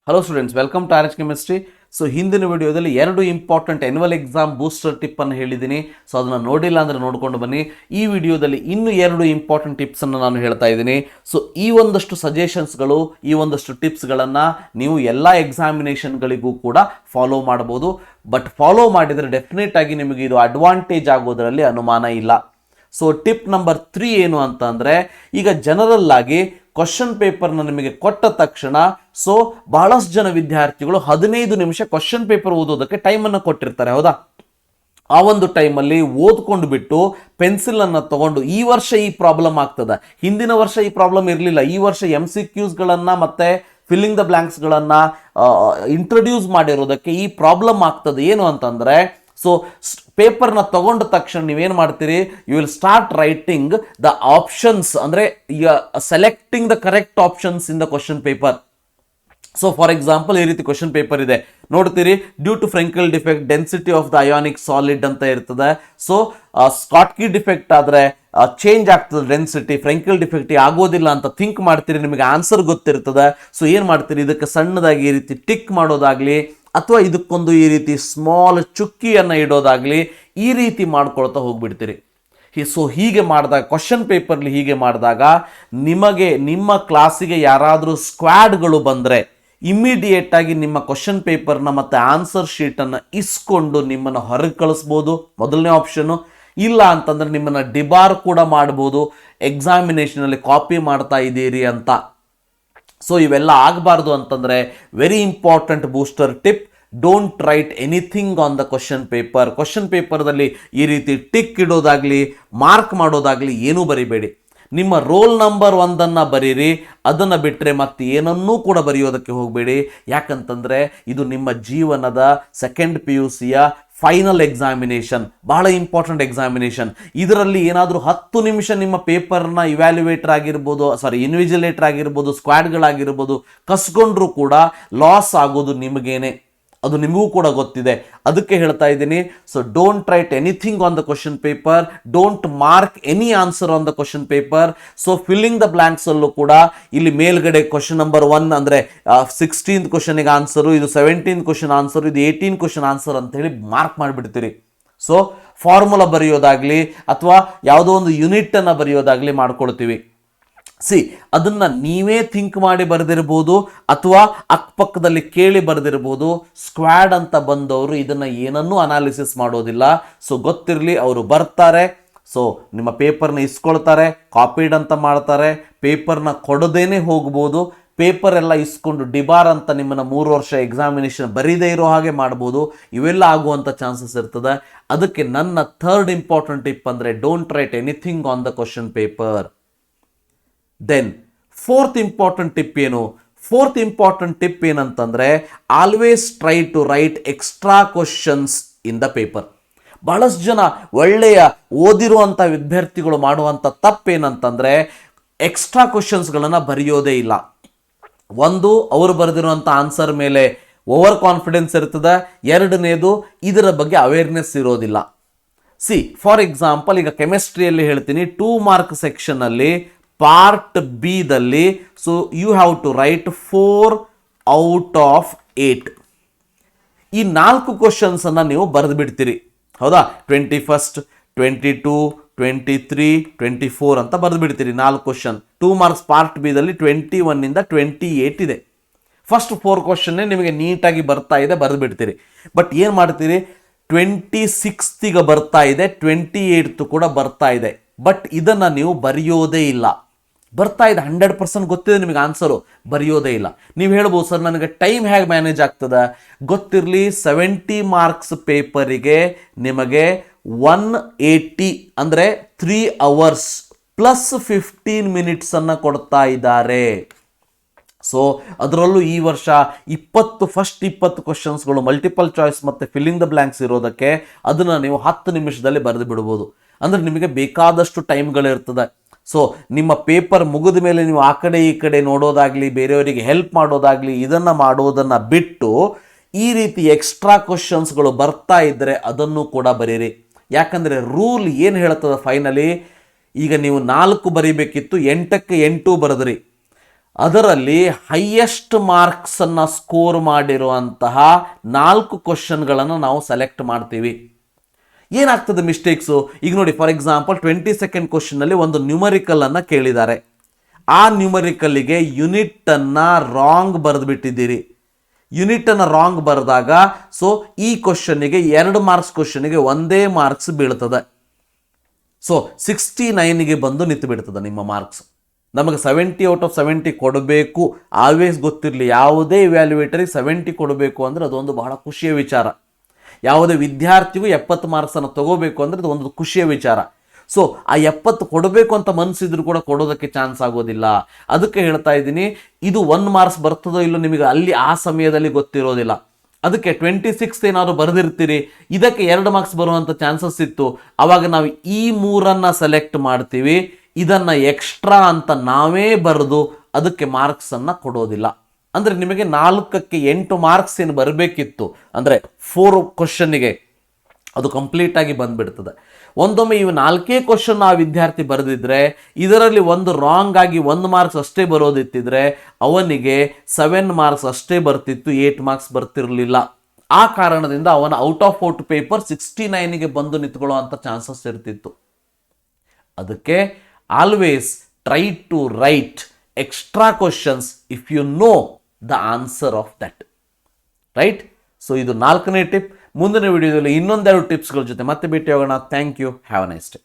Hello students, welcome to RHchemistry. So ಹಿಂದಿನ ವಿಡಿಯೋದಲ್ಲಿ 2 important annual exam booster tip ಅನ್ನು ಹೇಳಿದ್ದೀನಿ. ಸೊ ಅದನ್ನು ನೋಡಿಲ್ಲ ಅಂದರೆ ನೋಡ್ಕೊಂಡು ಬನ್ನಿ. ಈ ವಿಡಿಯೋದಲ್ಲಿ ಇನ್ನೂ 2 ಇಂಪಾರ್ಟೆಂಟ್ ಟಿಪ್ಸನ್ನು ನಾನು ಹೇಳ್ತಾ ಇದ್ದೀನಿ. ಸೊ ಈ ಒಂದಷ್ಟು ಸಜೆಷನ್ಸ್ಗಳು, ಈ ಒಂದಷ್ಟು ಟಿಪ್ಸ್ಗಳನ್ನು ನೀವು ಎಲ್ಲ ಎಕ್ಸಾಮಿನೇಷನ್ಗಳಿಗೂ ಕೂಡ ಫಾಲೋ ಮಾಡ್ಬೋದು. ಬಟ್ ಫಾಲೋ ಮಾಡಿದರೆ ಡೆಫಿನೆಟ್ ಆಗಿ ನಿಮಗೆ ಇದು ಅಡ್ವಾಂಟೇಜ್ ಆಗೋದರಲ್ಲಿ ಅನುಮಾನ ಇಲ್ಲ. ಸೊ ಟಿಪ್ ನಂಬರ್ 3 ಏನು ಅಂತ ಅಂದರೆ, ಈಗ ಜನರಲ್ ಆಗಿ ಕ್ವಶನ್ ಪೇಪರ್ನ ನಿಮಗೆ ಕೊಟ್ಟ ತಕ್ಷಣ ಸೊ ಬಹಳಷ್ಟು ಜನ ವಿದ್ಯಾರ್ಥಿಗಳು 15 ನಿಮಿಷ ಕ್ವಶನ್ ಪೇಪರ್ ಓದೋದಕ್ಕೆ ಟೈಮನ್ನು ಕೊಟ್ಟಿರ್ತಾರೆ, ಹೌದಾ? ಆ ಒಂದು ಟೈಮಲ್ಲಿ ಓದ್ಕೊಂಡು ಬಿಟ್ಟು ಪೆನ್ಸಿಲನ್ನು ತಗೊಂಡು ಈ ವರ್ಷ ಈ ಪ್ರಾಬ್ಲಮ್ ಆಗ್ತದೆ, ಹಿಂದಿನ ವರ್ಷ ಈ ಪ್ರಾಬ್ಲಮ್ ಇರಲಿಲ್ಲ, ಈ ವರ್ಷ MCQsಗಳನ್ನು ಮತ್ತು ಫಿಲ್ಲಿಂಗ್ ದ ಬ್ಲ್ಯಾಂಕ್ಸ್ಗಳನ್ನು ಇಂಟ್ರೊಡ್ಯೂಸ್ ಮಾಡಿರೋದಕ್ಕೆ ಈ ಪ್ರಾಬ್ಲಮ್ ಆಗ್ತದೆ. ಏನು ಅಂತಂದರೆ, ಸೊ ಪೇಪರ್ನ ತಗೊಂಡ ತಕ್ಷಣ ನೀವೇನು ಮಾಡ್ತೀರಿ, you will start writing the options, ಅಂದರೆ selecting the correct options in the question paper. So for example ಈ ರೀತಿ ಕ್ವಶನ್ ಪೇಪರ್ ಇದೆ, ನೋಡ್ತೀರಿ, due to Frenkel defect density of the ionic solid ಅಂತ ಇರ್ತದೆ. ಸೊ ಸ್ಕಾಟ್ಕಿ ಡಿಫೆಕ್ಟ್ ಆದರೆ change ಆಗ್ತದೆ density, Frenkel defect ಆಗೋದಿಲ್ಲ ಅಂತ ಥಿಂಕ್ ಮಾಡ್ತೀರಿ, ನಿಮಗೆ ಆನ್ಸರ್ ಗೊತ್ತಿರ್ತದೆ. ಸೊ ಏನು ಮಾಡ್ತೀರಿ, ಇದಕ್ಕೆ ಸಣ್ಣದಾಗಿ ಈ ರೀತಿ ಟಿಕ್ ಮಾಡೋದಾಗಲಿ ಅಥವಾ ಇದಕ್ಕೊಂದು ಈ ರೀತಿ ಸ್ಮಾಲ್ ಚುಕ್ಕಿಯನ್ನು ಇಡೋದಾಗಲಿ ಈ ರೀತಿ ಮಾಡ್ಕೊಳ್ತಾ ಹೋಗ್ಬಿಡ್ತೀರಿ. ಸೊ ಹೀಗೆ ಮಾಡಿದಾಗ, ಕ್ವಶನ್ ಪೇಪರ್ಲಿ ಹೀಗೆ ಮಾಡಿದಾಗ ನಿಮಗೆ ನಿಮ್ಮ ಕ್ಲಾಸಿಗೆ ಯಾರಾದರೂ ಸ್ಕ್ವಾಡ್ಗಳು ಬಂದರೆ ಇಮ್ಮಿಡಿಯೇಟ್ ಆಗಿ ನಿಮ್ಮ ಕ್ವಶನ್ ಪೇಪರ್ನ ಮತ್ತು ಆನ್ಸರ್ ಶೀಟನ್ನು ಇಸ್ಕೊಂಡು ನಿಮ್ಮನ್ನು ಹೊರಗೆ ಕಳಿಸ್ಬೋದು, ಮೊದಲನೇ ಆಪ್ಷನ್ನು. ಇಲ್ಲ ಅಂತಂದರೆ ನಿಮ್ಮನ್ನು ಡಿಬಾರ್ ಕೂಡ ಮಾಡ್ಬೋದು, ಎಕ್ಸಾಮಿನೇಷನಲ್ಲಿ ಕಾಪಿ ಮಾಡ್ತಾ ಇದ್ದೀರಿ ಅಂತ. ಸೊ ಇವೆಲ್ಲ ಆಗಬಾರ್ದು ಅಂತಂದರೆ very important booster tip, don't write anything on the question paper. Question ಪೇಪರ್ದಲ್ಲಿ ಈ ರೀತಿ ಟಿಕ್ ಇಡೋದಾಗಲಿ ಮಾರ್ಕ್ ಮಾಡೋದಾಗಲಿ ಏನೂ ಬರಿಬೇಡಿ. ನಿಮ್ಮ ರೋಲ್ ನಂಬರ್ 1 ಬರೀರಿ, ಅದನ್ನು ಬಿಟ್ಟರೆ ಮತ್ತೆ ಏನನ್ನೂ ಕೂಡ ಬರೆಯೋದಕ್ಕೆ ಹೋಗಬೇಡಿ. ಯಾಕಂತಂದರೆ ಇದು ನಿಮ್ಮ ಜೀವನದ ಸೆಕೆಂಡ್ PUCಯ ಫೈನಲ್ ಎಕ್ಸಾಮಿನೇಷನ್, ಬಹಳ ಇಂಪಾರ್ಟೆಂಟ್ ಎಕ್ಸಾಮಿನೇಷನ್. ಇದರಲ್ಲಿ ಏನಾದರೂ 10 ನಿಮಿಷ ನಿಮ್ಮ ಪೇಪರ್ನ ಇವ್ಯಾಲ್ಯುವೇಟರ್ ಆಗಿರ್ಬೋದು, ಇನ್ವಿಜಿಲೇಟರ್ ಆಗಿರ್ಬೋದು, ಸ್ಕ್ವಾಡ್ಗಳಾಗಿರ್ಬೋದು ಕಸ್ಕೊಂಡ್ರೂ ಕೂಡ ಲಾಸ್ ಆಗೋದು ನಿಮಗೇನೆ, ಅದು ನಿಮಗೂ ಕೂಡ ಗೊತ್ತಿದೆ. ಅದಕ್ಕೆ ಹೇಳ್ತಾ ಇದ್ದೀನಿ, so don't write anything on the question paper, don't mark any answer on the question paper. So filling the blanks ಅಲ್ಲೂ ಕೂಡ ಇಲ್ಲಿ ಮೇಲ್ಗಡೆ ಕ್ವಶನ್ ನಂಬರ್ 1 ಅಂದರೆ 16th ಕ್ವಶನಿಗೆ ಆನ್ಸರು, ಇದು 17th ಕ್ವಶನ್ ಆನ್ಸರು, ಇದು 18th ಕ್ವಶನ್ ಆನ್ಸರ್ ಅಂತ ಹೇಳಿ ಮಾರ್ಕ್ ಮಾಡಿಬಿಡ್ತೀರಿ. ಸೊ ಫಾರ್ಮುಲಾ ಬರೆಯೋದಾಗಲಿ ಅಥವಾ ಯಾವುದೋ ಒಂದು ಯೂನಿಟನ್ನು ಬರೆಯೋದಾಗಲಿ ಮಾಡ್ಕೊಳ್ತೀವಿ. ಅದನ್ನು ನೀವೇ ಥಿಂಕ್ ಮಾಡಿ ಬರೆದಿರ್ಬೋದು ಅಥವಾ ಅಕ್ಕಪಕ್ಕದಲ್ಲಿ ಕೇಳಿ ಬರೆದಿರ್ಬೋದು. ಸ್ಕ್ವಾಡ್ ಅಂತ ಬಂದವರು ಇದನ್ನು ಏನನ್ನೂ ಅನಾಲಿಸಿಸ್ ಮಾಡೋದಿಲ್ಲ. ಸೊ ಗೊತ್ತಿರಲಿ, ಅವರು ಬರ್ತಾರೆ, ಸೊ ನಿಮ್ಮ ಪೇಪರ್ನ ಇಸ್ಕೊಳ್ತಾರೆ, ಕಾಪಿಡ್ ಅಂತ ಮಾಡ್ತಾರೆ, ಪೇಪರ್ನ ಕೊಡದೇನೆ ಹೋಗ್ಬೋದು, ಪೇಪರ್ ಎಲ್ಲ ಇಸ್ಕೊಂಡು ಡಿಬಾರ್ ಅಂತ ನಿಮ್ಮನ್ನು 3 ವರ್ಷ ಎಕ್ಸಾಮಿನೇಷನ್ ಬರೀದೇ ಇರೋ ಹಾಗೆ ಮಾಡ್ಬೋದು. ಇವೆಲ್ಲ ಆಗುವಂಥ ಚಾನ್ಸಸ್ ಇರ್ತದೆ. ಅದಕ್ಕೆ ನನ್ನ 3rd ಇಂಪಾರ್ಟೆಂಟ್ ಟಿಪ್ ಅಂದರೆ, don't write anything on the question paper. Then 4th important tip ಏನು? 4th ಇಂಪಾರ್ಟೆಂಟ್ ಟಿಪ್ ಏನಂತಂದರೆ, always try to write extra questions in the paper. ಬಹಳಷ್ಟು ಜನ ಒಳ್ಳೆಯ ಓದಿರುವಂಥ ವಿದ್ಯಾರ್ಥಿಗಳು ಮಾಡುವಂಥ ತಪ್ಪೇನಂತಂದರೆ, ಎಕ್ಸ್ಟ್ರಾ ಕ್ವಶನ್ಸ್ಗಳನ್ನು ಬರೆಯೋದೇ ಇಲ್ಲ. ಒಂದು, ಅವರು ಬರೆದಿರುವಂಥ ಆನ್ಸರ್ ಮೇಲೆ ಓವರ್ ಕಾನ್ಫಿಡೆನ್ಸ್ ಇರ್ತದೆ. ಎರಡನೇದು, ಇದರ ಬಗ್ಗೆ ಅವೇರ್ನೆಸ್ ಇರೋದಿಲ್ಲ. ಫಾರ್ ಎಕ್ಸಾಂಪಲ್, ಈಗ ಕೆಮಿಸ್ಟ್ರಿಯಲ್ಲಿ ಹೇಳ್ತೀನಿ, 2 ಮಾರ್ಕ್ ಸೆಕ್ಷನಲ್ಲಿ ಪಾರ್ಟ್ B ದಲ್ಲಿ, so you have to write 4 out of 8. ಈ 4 ಕ್ವಶನ್ಸನ್ನು ನೀವು ಬರೆದು ಬಿಡ್ತೀರಿ, ಹೌದಾ? 21st, 22, 23, 24 ಅಂತ ಬರೆದು ಬಿಡ್ತೀರಿ 4 ಕ್ವಶನ್. 2 ಮಾರ್ಕ್ಸ್ ಪಾರ್ಟ್ B ದಲ್ಲಿ 21 ಇಂದ 28 ಇದೆ. ಫಸ್ಟ್ 4 ಕ್ವಶನ್ನೇ ನಿಮಗೆ ನೀಟಾಗಿ ಬರ್ತಾ ಇದೆ, ಬರೆದು ಬಿಡ್ತೀರಿ. ಬಟ್ ಏನು ಮಾಡ್ತೀರಿ, 26th ಬರ್ತಾ ಇದೆ, 28th ಕೂಡ ಬರ್ತಾ ಇದೆ, ಬಟ್ ಇದನ್ನು ನೀವು ಬರೆಯೋದೇ ಇಲ್ಲ. ಬರ್ತಾ ಇದೆ, 100% ಗೊತ್ತಿದೆ ನಿಮಗೆ ಆನ್ಸರು, ಬರೆಯೋದೇ ಇಲ್ಲ. ನೀವು ಹೇಳ್ಬೋದು, ಸರ್ ನನಗೆ ಟೈಮ್ ಹೇಗೆ ಮ್ಯಾನೇಜ್ ಆಗ್ತದೆ? ಗೊತ್ತಿರಲಿ, 70 ಮಾರ್ಕ್ಸ್ ಪೇಪರಿಗೆ ನಿಮಗೆ 180 ಅಂದರೆ 3 hours ಪ್ಲಸ್ 15 ಮಿನಿಟ್ಸನ್ನು ಕೊಡ್ತಾ ಇದ್ದಾರೆ. ಸೊ ಅದರಲ್ಲೂ ಈ ವರ್ಷ ಫಸ್ಟ್ 20 ಕ್ವಶನ್ಸ್ಗಳು ಮಲ್ಟಿಪಲ್ ಚಾಯ್ಸ್ ಮತ್ತು ಫಿಲ್ಲಿಂಗ್ ದ ಬ್ಲ್ಯಾಂಕ್ಸ್ ಇರೋದಕ್ಕೆ ಅದನ್ನು ನೀವು 10 ನಿಮಿಷದಲ್ಲಿ ಬರೆದು ಬಿಡ್ಬೋದು. ಅಂದರೆ ನಿಮಗೆ ಬೇಕಾದಷ್ಟು ಟೈಮ್ಗಳಿರ್ತದೆ. ಸೊ ನಿಮ್ಮ ಪೇಪರ್ ಮುಗಿದ ಮೇಲೆ ನೀವು ಆ ಕಡೆ ಈ ಕಡೆ ನೋಡೋದಾಗಲಿ, ಬೇರೆಯವರಿಗೆ ಹೆಲ್ಪ್ ಮಾಡೋದಾಗಲಿ, ಇದನ್ನು ಮಾಡೋದನ್ನು ಬಿಟ್ಟು ಈ ರೀತಿ ಎಕ್ಸ್ಟ್ರಾ ಕ್ವಶನ್ಸ್ಗಳು ಬರ್ತಾ ಇದ್ದರೆ ಅದನ್ನು ಕೂಡ ಬರೀರಿ. ಯಾಕಂದರೆ ರೂಲ್ ಏನು ಹೇಳ್ತದೆ ಫೈನಲಿ, ಈಗ ನೀವು 4 ಬರೀಬೇಕಿತ್ತು, 8ಕ್ಕೆ 8 ಬರೆದ್ರಿ, ಅದರಲ್ಲಿ ಹೈಯೆಸ್ಟ್ ಮಾರ್ಕ್ಸನ್ನು ಸ್ಕೋರ್ ಮಾಡಿರುವಂತಹ 4 ಕ್ವಶನ್ಗಳನ್ನು ನಾವು ಸೆಲೆಕ್ಟ್ ಮಾಡ್ತೀವಿ. ಏನಾಗ್ತದೆ ಮಿಸ್ಟೇಕ್ಸು? ಈಗ ನೋಡಿ, ಫಾರ್ ಎಕ್ಸಾಂಪಲ್ 22nd ಕ್ವಶನ್ನಲ್ಲಿ ಒಂದು ನ್ಯೂಮರಿಕಲನ್ನು ಕೇಳಿದ್ದಾರೆ. ಆ ನ್ಯೂಮರಿಕಲ್ಲಿಗೆ ಯೂನಿಟನ್ನು ರಾಂಗ್ ಬರೆದುಬಿಟ್ಟಿದ್ದೀರಿ. ಯೂನಿಟನ್ನು ರಾಂಗ್ ಬರೆದಾಗ ಸೊ ಈ ಕ್ವಶನ್ನಿಗೆ 2 ಮಾರ್ಕ್ಸ್ ಕ್ವಶನ್ನಿಗೆ ಒಂದೇ ಮಾರ್ಕ್ಸ್ ಬೀಳ್ತದೆ. ಸೊ 69ಗೆ ಬಂದು ನಿಂತು ಬಿಡ್ತದೆ ನಿಮ್ಮ ಮಾರ್ಕ್ಸ್. ನಮಗೆ 70 ಔಟ್ ಆಫ್ 70 ಕೊಡಬೇಕು, ಆಲ್ವೇಸ್ ಗೊತ್ತಿರಲಿ. ಯಾವುದೇ ಇವ್ಯಾಲ್ಯುಯೇಟರಿಗೆ 70 ಕೊಡಬೇಕು ಅಂದರೆ ಅದೊಂದು ಬಹಳ ಖುಷಿಯ ವಿಚಾರ. ಯಾವುದೇ ವಿದ್ಯಾರ್ಥಿಗೂ 70 ಮಾರ್ಕ್ಸನ್ನು ತಗೋಬೇಕು ಅಂದರೆ ಅದು ಒಂದು ಖುಷಿಯ ವಿಚಾರ. ಸೊ ಆ 70 ಕೊಡಬೇಕು ಅಂತ ಮನಸ್ಸಿದ್ರು ಕೂಡ ಕೊಡೋದಕ್ಕೆ ಚಾನ್ಸ್ ಆಗೋದಿಲ್ಲ. ಅದಕ್ಕೆ ಹೇಳ್ತಾ ಇದ್ದೀನಿ, ಇದು 1 ಮಾರ್ಕ್ಸ್ ಬರ್ತದೋ ಇಲ್ಲೋ ನಿಮಗೆ ಅಲ್ಲಿ ಆ ಸಮಯದಲ್ಲಿ ಗೊತ್ತಿರೋದಿಲ್ಲ. ಅದಕ್ಕೆ 26 ಏನಾದ್ರು ಬರೆದಿರ್ತೀರಿ, ಇದಕ್ಕೆ 2 ಮಾರ್ಕ್ಸ್ ಬರುವಂಥ ಚಾನ್ಸಸ್ ಇತ್ತು. ಆವಾಗ ನಾವು ಈ 3 ಸೆಲೆಕ್ಟ್ ಮಾಡ್ತೀವಿ, ಇದನ್ನು ಎಕ್ಸ್ಟ್ರಾ ಅಂತ ನಾವೇ ಬರೆದು ಅದಕ್ಕೆ ಮಾರ್ಕ್ಸನ್ನು ಕೊಡೋದಿಲ್ಲ. ಅಂದರೆ ನಿಮಗೆ 4ಕ್ಕೆ 8 ಮಾರ್ಕ್ಸ್ ಏನು ಬರಬೇಕಿತ್ತು ಅಂದರೆ 4 ಕ್ವಶನ್ನಿಗೆ ಅದು ಕಂಪ್ಲೀಟಾಗಿ ಬಂದುಬಿಡ್ತದೆ. ಒಂದೊಮ್ಮೆ ಇವು 4 ಕ್ವಶನ್ ಆ ವಿದ್ಯಾರ್ಥಿ ಬರೆದಿದ್ರೆ ಇದರಲ್ಲಿ ಒಂದು ರಾಂಗ್ ಆಗಿ 1 ಮಾರ್ಕ್ಸ್ ಅಷ್ಟೇ ಬರೋದಿತ್ತಿದ್ರೆ ಅವನಿಗೆ 7 ಮಾರ್ಕ್ಸ್ ಅಷ್ಟೇ ಬರ್ತಿತ್ತು, 8 ಮಾರ್ಕ್ಸ್ ಬರ್ತಿರಲಿಲ್ಲ. ಆ ಕಾರಣದಿಂದ ಅವನ ಔಟ್ ಆಫ್ ಔಟ್ ಪೇಪರ್ 69ಗೆ ಬಂದು ನಿಂತ್ಕೊಳ್ಳುವಂಥ ಚಾನ್ಸಸ್ ಇರ್ತಿತ್ತು. ಅದಕ್ಕೆ always try to write extra questions if you know the answer of that, right? So ಇದು 4ನೇ ಟಿಪ್. ಮುಂದಿನ ವಿಡಿಯೋದಲ್ಲಿ ಇನ್ನೊಂದೆರಡು ಟಿಪ್ಸ್ಗಳ ಜೊತೆ ಮತ್ತೆ ಭೇಟಿ ಹೋಗೋಣ. Thank you. Have a nice day.